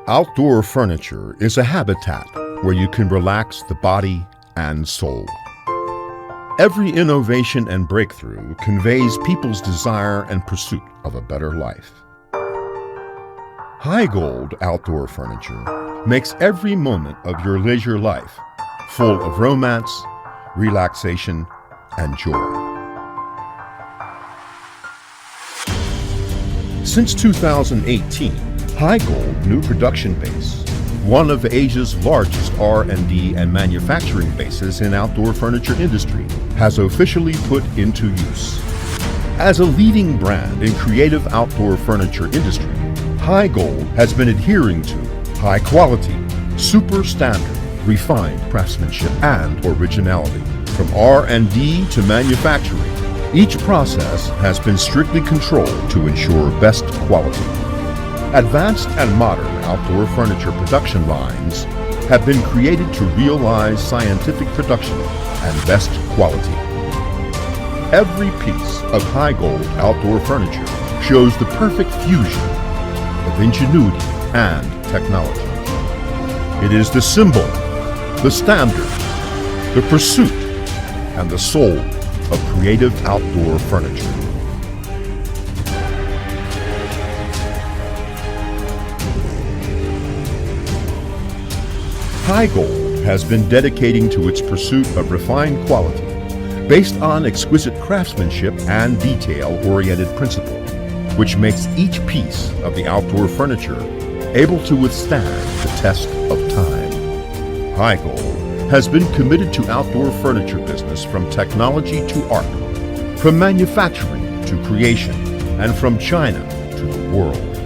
Outdoor furniture is a habitat where you can relax the body and soul. Every innovation and breakthrough conveys people's desire and pursuit of a better life. HiGOLD outdoor furniture makes every moment of your leisure life full of romance, relaxation, and joy. Since 2018, HiGOLD new production base, one of Asia's largest R&D and manufacturing bases in outdoor furniture industry, has officially put into use. As a leading brand in creative outdoor furniture industry, HiGOLD has been adhering to high quality, super standard, refined craftsmanship and originality. From R&D to manufacturing, each process has been strictly controlled to ensure best quality. Advanced and modern outdoor furniture production lines have been created to realize scientific production and best quality. Every piece of HiGOLD outdoor furniture shows the perfect fusion of ingenuity and technology. It is the symbol, the standard, the pursuit, and the soul of creative outdoor furniture. HiGOLD has been dedicating to its pursuit of refined quality based on exquisite craftsmanship and detail-oriented principle, which makes each piece of the outdoor furniture able to withstand the test of time. HiGOLD has been committed to outdoor furniture business from technology to art, from manufacturing to creation, and from China to the world.